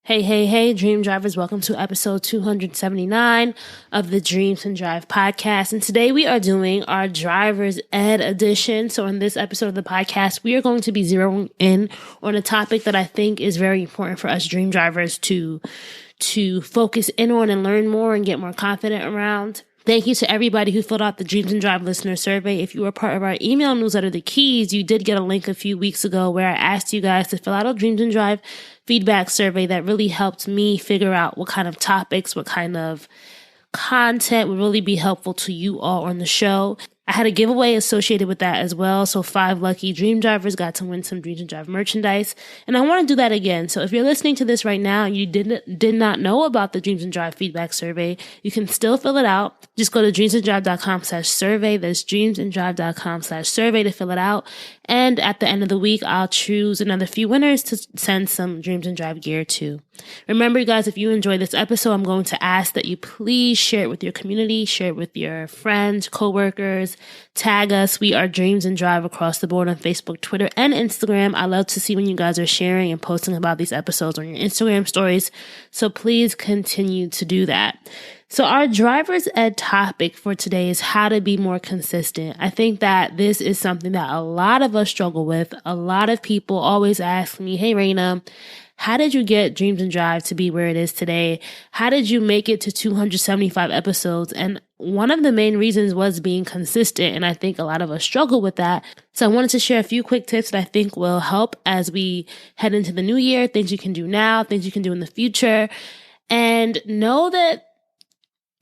Hey, Dream Drivers. Welcome to episode 279 of the Dreams and Drive podcast. And today we are doing our Driver's Ed edition. So in this episode of the podcast, we are going to be zeroing in on a topic that I think is very important for us Dream Drivers to focus in on and learn more and get more confident around. Thank you to everybody who filled out the Dreams and Drive listener survey. If you were part of our email newsletter, The Keys, you did get a link a few weeks ago where I asked you guys to fill out a Dreams and Drive feedback survey that really helped me figure out what kind of topics, what kind of content would really be helpful to you all on the show. I had a giveaway associated with that as well. So 5 lucky Dream Drivers got to win some Dreams and Drive merchandise. And I want to do that again. So if you're listening to this right now and you did not know about the Dreams and Drive feedback survey, you can still fill it out. Just go to dreamsanddrive.com/survey. That's dreamsanddrive.com/survey to fill it out. And at the end of the week, I'll choose another few winners to send some Dreams and Drive gear to. Remember, you guys, if you enjoy this episode, I'm going to ask that you please share it with your community, share it with your friends, coworkers, tag us. We are Dreams and Drive across the board on Facebook, Twitter, and Instagram. I love to see when you guys are sharing and posting about these episodes on your Instagram stories. So please continue to do that. So our Driver's Ed topic for today is how to be more consistent. I think that this is something that a lot of us struggle with. A lot of people always ask me, hey, Rana, how did you get Dreams and Drive to be where it is today? How did you make it to 275 episodes? And one of the main reasons was being consistent. And I think a lot of us struggle with that. So I wanted to share a few quick tips that I think will help as we head into the new year, things you can do now, things you can do in the future, and know that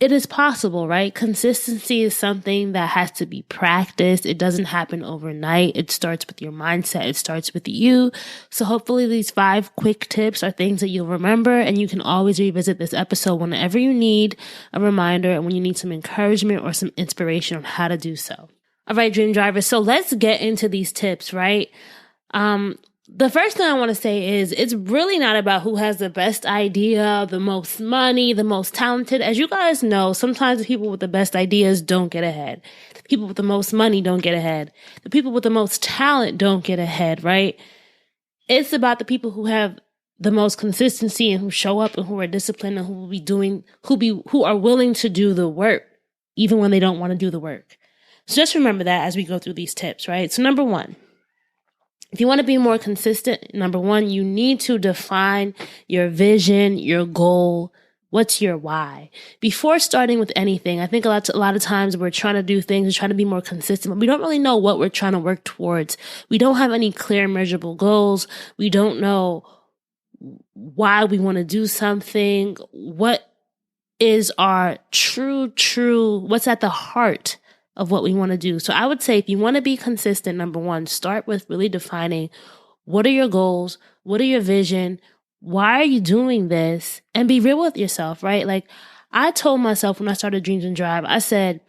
it is possible, right? Consistency is something that has to be practiced. It doesn't happen overnight. It starts with your mindset. It starts with you. So hopefully these 5 quick tips are things that you'll remember, and you can always revisit this episode whenever you need a reminder and when you need some encouragement or some inspiration on how to do so. All right, Dream Drivers. So let's get into these tips, right? The first thing I want to say is it's really not about who has the best idea, the most money, the most talented. As you guys know, sometimes the people with the best ideas don't get ahead. The people with the most money don't get ahead. The people with the most talent don't get ahead, right? It's about the people who have the most consistency and who show up and who are disciplined and who are willing to do the work, even when they don't want to do the work. So just remember that as we go through these tips, right? So number 1. If you want to be more consistent, number 1, you need to define your vision, your goal. What's your why? Before starting with anything, I think a lot of times we're trying to do things, we're trying to be more consistent, but we don't really know what we're trying to work towards. We don't have any clear, measurable goals. We don't know why we want to do something. What is our true, what's at the heart of what we want to do. So I would say if you want to be consistent, number 1, start with really defining what are your goals, what are your vision, why are you doing this, and be real with yourself, right? Like I told myself when I started Dreams and Drive, I said,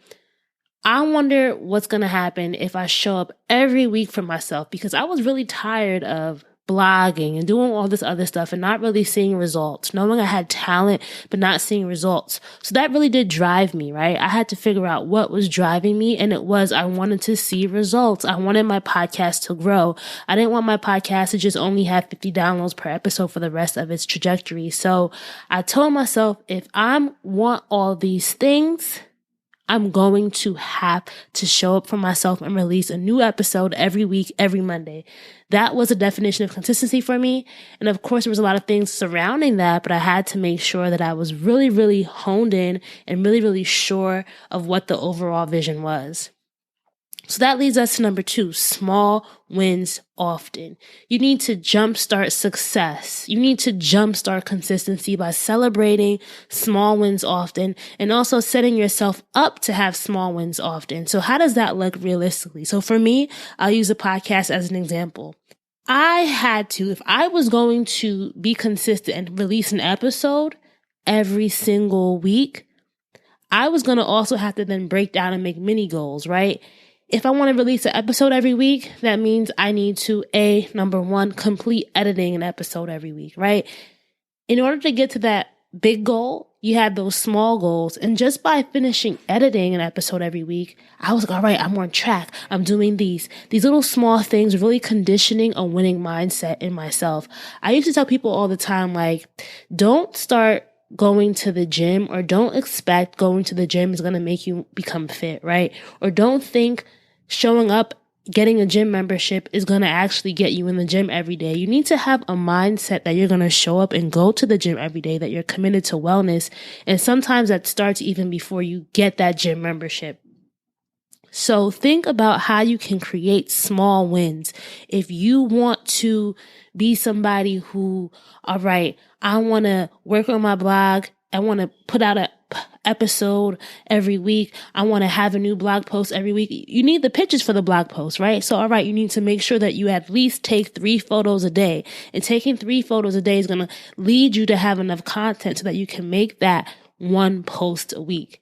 I wonder what's going to happen if I show up every week for myself, because I was really tired of blogging and doing all this other stuff and not really seeing results, knowing I had talent, but not seeing results. So that really did drive me, right? I had to figure out what was driving me. And it was, I wanted to see results. I wanted my podcast to grow. I didn't want my podcast to just only have 50 downloads per episode for the rest of its trajectory. So I told myself, if I want all these things, I'm going to have to show up for myself and release a new episode every week, every Monday. That was a definition of consistency for me. And of course, there was a lot of things surrounding that, but I had to make sure that I was really, really honed in and really, really sure of what the overall vision was. So that leads us to number 2, small wins often. You need to jumpstart success. You need to jumpstart consistency by celebrating small wins often and also setting yourself up to have small wins often. So how does that look realistically? So for me, I'll use a podcast as an example. I had to, if I was going to be consistent and release an episode every single week, I was going to also have to then break down and make mini goals, right? If I want to release an episode every week, that means I need to, number 1, complete editing an episode every week, right? In order to get to that big goal, you had those small goals. And just by finishing editing an episode every week, I was like, all right, I'm on track. I'm doing these little small things, really conditioning a winning mindset in myself. I used to tell people all the time, like, don't start going to the gym, or don't expect going to the gym is going to make you become fit, right? Or don't think showing up, getting a gym membership is going to actually get you in the gym every day. You need to have a mindset that you're going to show up and go to the gym every day, that you're committed to wellness. And sometimes that starts even before you get that gym membership. So think about how you can create small wins. If you want to be somebody who, all right, I want to work on my blog. I want to put out an episode every week. I want to have a new blog post every week. You need the pictures for the blog post, right? So, all right, you need to make sure that you at least take 3 photos a day. And taking 3 photos a day is going to lead you to have enough content so that you can make that 1 post a week.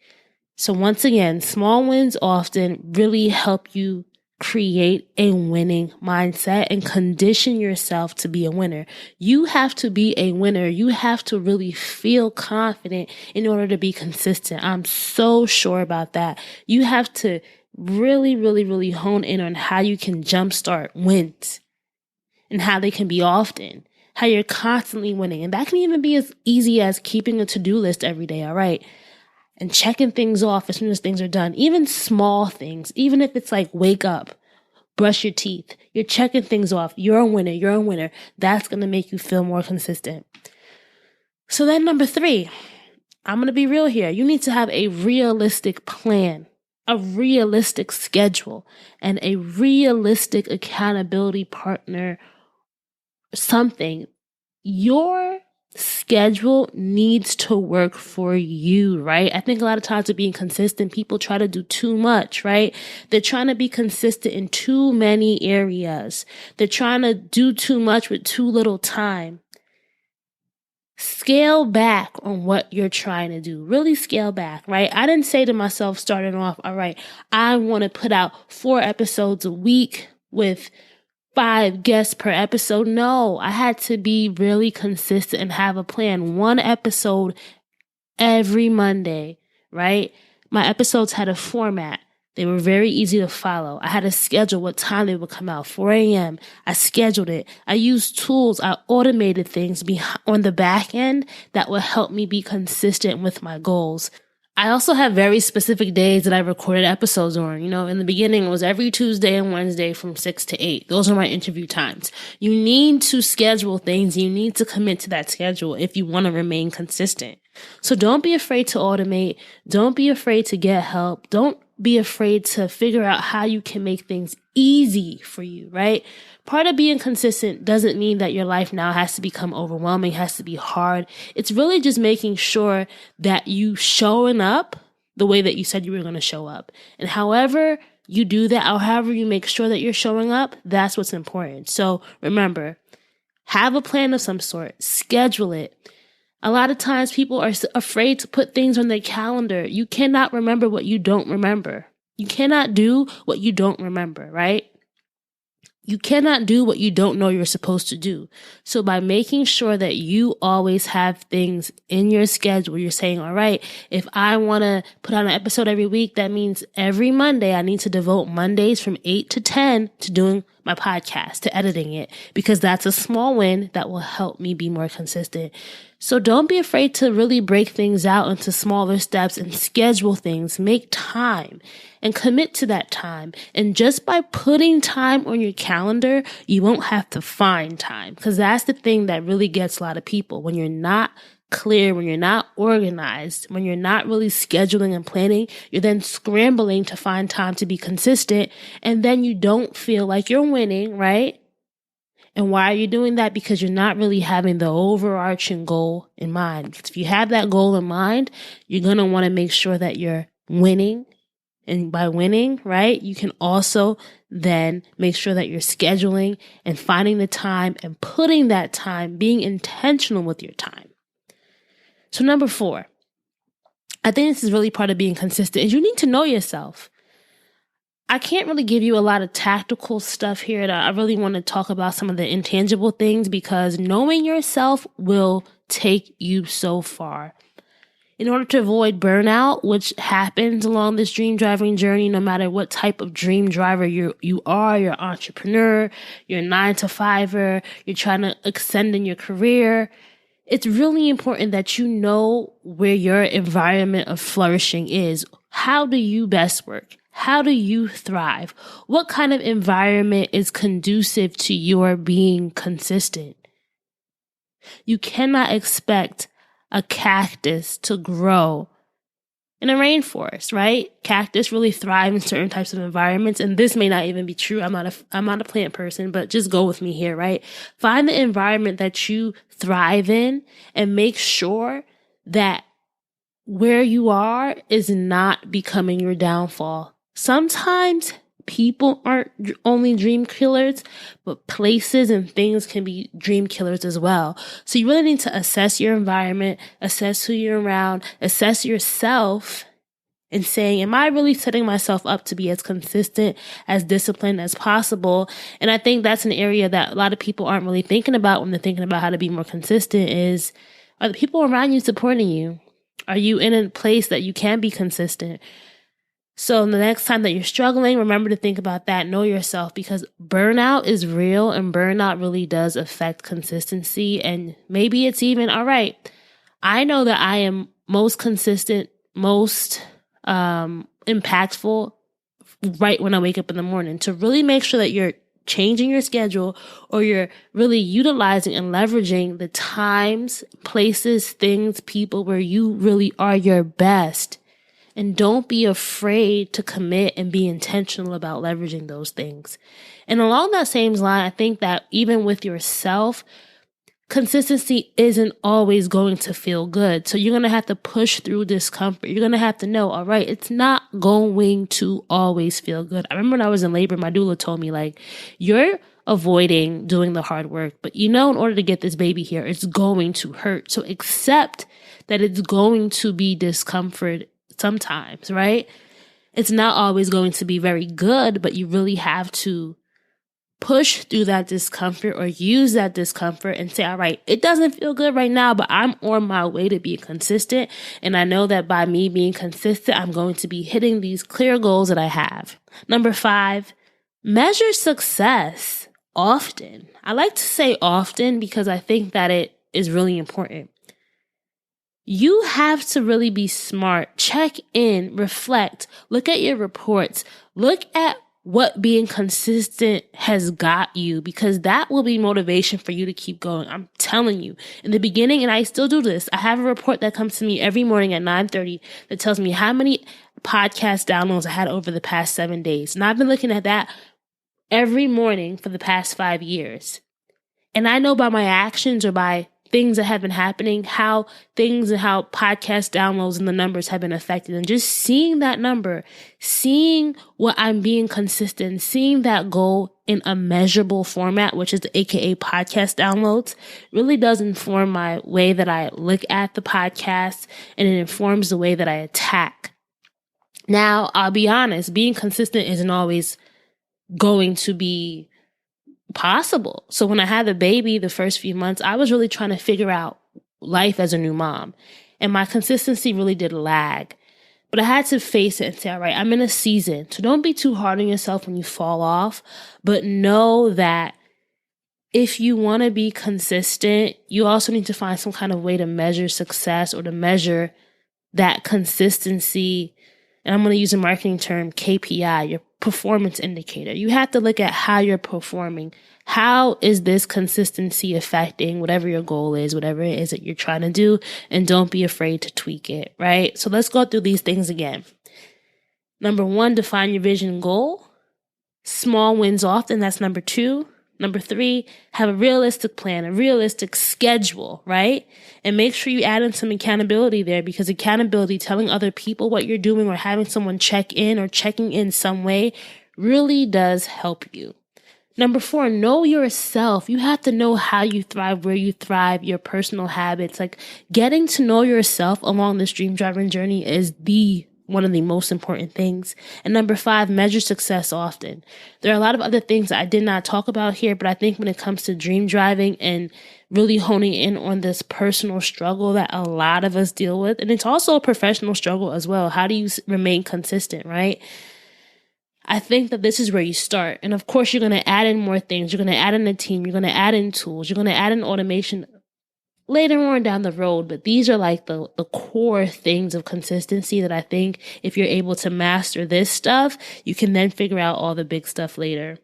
So once again, small wins often really help you create a winning mindset and condition yourself to be a winner. You have to be a winner. You have to really feel confident in order to be consistent. I'm so sure about that. You have to really, really, really hone in on how you can jumpstart wins and how they can be often, how you're constantly winning. And that can even be as easy as keeping a to-do list every day, all right? And checking things off as soon as things are done. Even small things, even if it's like wake up, brush your teeth, you're checking things off. You're a winner. You're a winner. That's going to make you feel more consistent. So then number 3, I'm going to be real here. You need to have a realistic plan, a realistic schedule, and a realistic accountability partner, something. Your schedule needs to work for you, right? I think a lot of times with being consistent, people try to do too much, right? They're trying to be consistent in too many areas. They're trying to do too much with too little time. Scale back on what you're trying to do. Really scale back, right? I didn't say to myself starting off, all right, I want to put out 4 episodes a week with 5 guests per episode. No, I had to be really consistent and have a plan. 1 episode every Monday, right? My episodes had a format. They were very easy to follow. I had to schedule what time they would come out, 4 a.m. I scheduled it. I used tools. I automated things on the back end that would help me be consistent with my goals. I also have very specific days that I recorded episodes on. You know, in the beginning, it was every Tuesday and Wednesday from 6 to 8. Those are my interview times. You need to schedule things. You need to commit to that schedule if you want to remain consistent. So don't be afraid to automate. Don't be afraid to get help. Don't be afraid to figure out how you can make things easy for you, right? Part of being consistent doesn't mean that your life now has to become overwhelming, has to be hard. It's really just making sure that you showing up the way that you said you were going to show up. And however you do that, or however you make sure that you're showing up, that's what's important. So remember, have a plan of some sort, schedule it. A lot of times people are afraid to put things on their calendar. You cannot remember what you don't remember. You cannot do what you don't remember, right? You cannot do what you don't know you're supposed to do. So by making sure that you always have things in your schedule, you're saying, all right, if I want to put out an episode every week, that means every Monday I need to devote Mondays from 8 to 10 to doing my podcast, to editing it, because that's a small win that will help me be more consistent. So don't be afraid to really break things out into smaller steps and schedule things, make time and commit to that time. And just by putting time on your calendar, you won't have to find time, because that's the thing that really gets a lot of people. When you're not clear, when you're not organized, when you're not really scheduling and planning, you're then scrambling to find time to be consistent. And then you don't feel like you're winning, right? And why are you doing that? Because you're not really having the overarching goal in mind. If you have that goal in mind, you're going to want to make sure that you're winning. And by winning, right, you can also then make sure that you're scheduling and finding the time and putting that time, being intentional with your time. So number 4, I think this is really part of being consistent, is you need to know yourself. I can't really give you a lot of tactical stuff here. I really want to talk about some of the intangible things, because knowing yourself will take you so far. In order to avoid burnout, which happens along this dream driving journey, no matter what type of dream driver you are, you're an entrepreneur, you're a 9-to-5er, you're trying to extend in your career, it's really important that you know where your environment of flourishing is. How do you best work? How do you thrive? What kind of environment is conducive to your being consistent? You cannot expect a cactus to grow in a rainforest, right? Cactus really thrive in certain types of environments, and this may not even be true. I'm not a plant person, but just go with me here, right? Find the environment that you thrive in and make sure that where you are is not becoming your downfall. Sometimes people aren't only dream killers, but places and things can be dream killers as well. So you really need to assess your environment, assess who you're around, assess yourself, and saying, am I really setting myself up to be as consistent, as disciplined as possible? And I think that's an area that a lot of people aren't really thinking about when they're thinking about how to be more consistent is, are the people around you supporting you? Are you in a place that you can be consistent? So the next time that you're struggling, remember to think about that. Know yourself, because burnout is real and burnout really does affect consistency. And maybe it's even, all right, I know that I am most consistent, most impactful right when I wake up in the morning. To really make sure that you're changing your schedule or you're really utilizing and leveraging the times, places, things, people where you really are your best. And don't be afraid to commit and be intentional about leveraging those things. And along that same line, I think that even with yourself, consistency isn't always going to feel good. So you're going to have to push through discomfort. You're going to have to know, all right, it's not going to always feel good. I remember when I was in labor, my doula told me, like, you're avoiding doing the hard work, but in order to get this baby here, it's going to hurt. So accept that it's going to be discomfort sometimes, right? It's not always going to be very good, but you really have to push through that discomfort or use that discomfort and say, all right, it doesn't feel good right now, but I'm on my way to be consistent. And I know that by me being consistent, I'm going to be hitting these clear goals that I have. Number 5, measure success often. I like to say often because I think that it is really important. You have to really be smart. Check in, reflect, look at your reports, look at what being consistent has got you, because that will be motivation for you to keep going. I'm telling you, in the beginning, and I still do this, I have a report that comes to me every morning at 9:30 that tells me how many podcast downloads I had over the past 7 days. And I've been looking at that every morning for the past 5 years. And I know by my actions or by things that have been happening, how podcast downloads and the numbers have been affected. And just seeing that number, seeing what I'm being consistent, seeing that goal in a measurable format, which is AKA podcast downloads, really does inform my way that I look at the podcast, and it informs the way that I attack. Now, I'll be honest, being consistent isn't always going to be possible. So when I had the baby, the first few months, I was really trying to figure out life as a new mom. And my consistency really did lag. But I had to face it and say, all right, I'm in a season. So don't be too hard on yourself when you fall off. But know that if you want to be consistent, you also need to find some kind of way to measure success or to measure that consistency. And I'm going to use a marketing term, KPI, your performance indicator. You have to look at how you're performing. How is this consistency affecting whatever your goal is, whatever it is that you're trying to do? And don't be afraid to tweak it, right? So let's go through these things again. Number 1, define your vision and goal. Small wins often. That's number 2. Number 3, have a realistic plan, a realistic schedule, right? And make sure you add in some accountability there, because accountability, telling other people what you're doing or having someone check in or checking in some way really does help you. Number 4, know yourself. You have to know how you thrive, where you thrive, your personal habits. Like, getting to know yourself along this dream driving journey is the one of the most important things. And number 5, measure success often. There are a lot of other things that I did not talk about here, but I think when it comes to dream driving and really honing in on this personal struggle that a lot of us deal with, and it's also a professional struggle as well. How do you remain consistent, right? I think that this is where you start. And of course, you're going to add in more things. You're going to add in a team. You're going to add in tools. You're going to add in automation later on down the road. But these are like the core things of consistency that I think if you're able to master this stuff, you can then figure out all the big stuff later.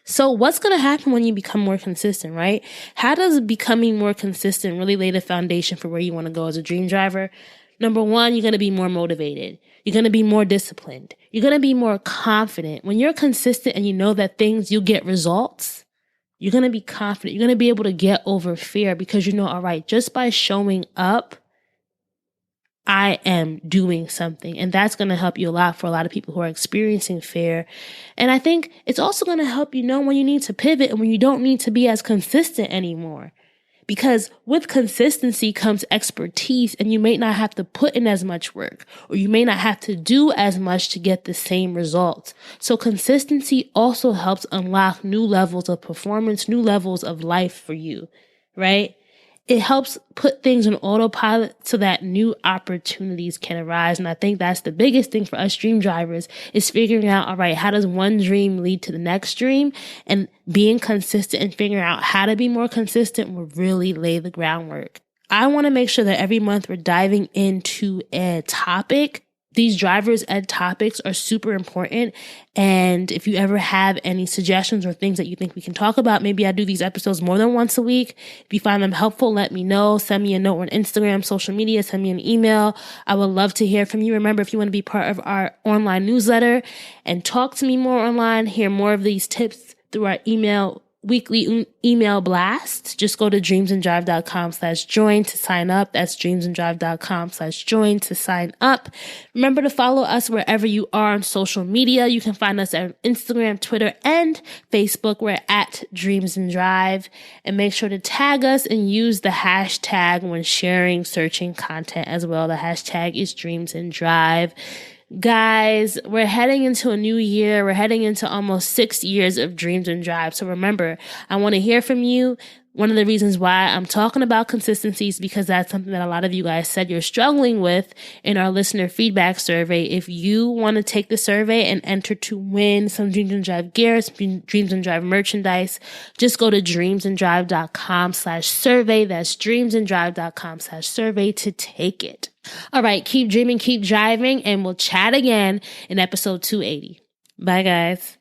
So what's going to happen when you become more consistent, right? How does becoming more consistent really lay the foundation for where you want to go as a dream driver? Number 1, you're going to be more motivated. You're going to be more disciplined. You're going to be more confident. When you're consistent and you know that you get results, you're going to be confident. You're going to be able to get over fear because you know, all right, just by showing up, I am doing something. And that's going to help you a lot for a lot of people who are experiencing fear. And I think it's also going to help you know when you need to pivot and when you don't need to be as consistent anymore. Because with consistency comes expertise, and you may not have to put in as much work, or you may not have to do as much to get the same results. So consistency also helps unlock new levels of performance, new levels of life for you, right? It helps put things on autopilot so that new opportunities can arise. And I think that's the biggest thing for us dream drivers is figuring out, all right, how does one dream lead to the next dream? And being consistent and figuring out how to be more consistent will really lay the groundwork. I want to make sure that every month we're diving into a topic. These drivers ed topics are super important. And if you ever have any suggestions or things that you think we can talk about, maybe I do these episodes more than once a week. If you find them helpful, let me know. Send me a note on Instagram, social media, send me an email. I would love to hear from you. Remember, if you want to be part of our online newsletter and talk to me more online, hear more of these tips through our weekly email blast, just go to dreamsanddrive.com/join to sign up. That's dreamsanddrive.com/join to sign up. Remember to follow us wherever you are on social media. You can find us on Instagram, Twitter, and Facebook. We're at Dreams and Drive. And make sure to tag us and use the hashtag when sharing, searching content as well. The hashtag is Dreams and Drive. Guys, we're heading into a new year. We're heading into almost 6 years of Dreams and Drive. So remember, I want to hear from you. One of the reasons why I'm talking about consistency is because that's something that a lot of you guys said you're struggling with in our listener feedback survey. If you want to take the survey and enter to win some Dreams and Drive gear, some Dreams and Drive merchandise, just go to dreamsanddrive.com/survey. That's dreamsanddrive.com/survey to take it. All right, keep dreaming, keep driving, and we'll chat again in episode 280. Bye, guys.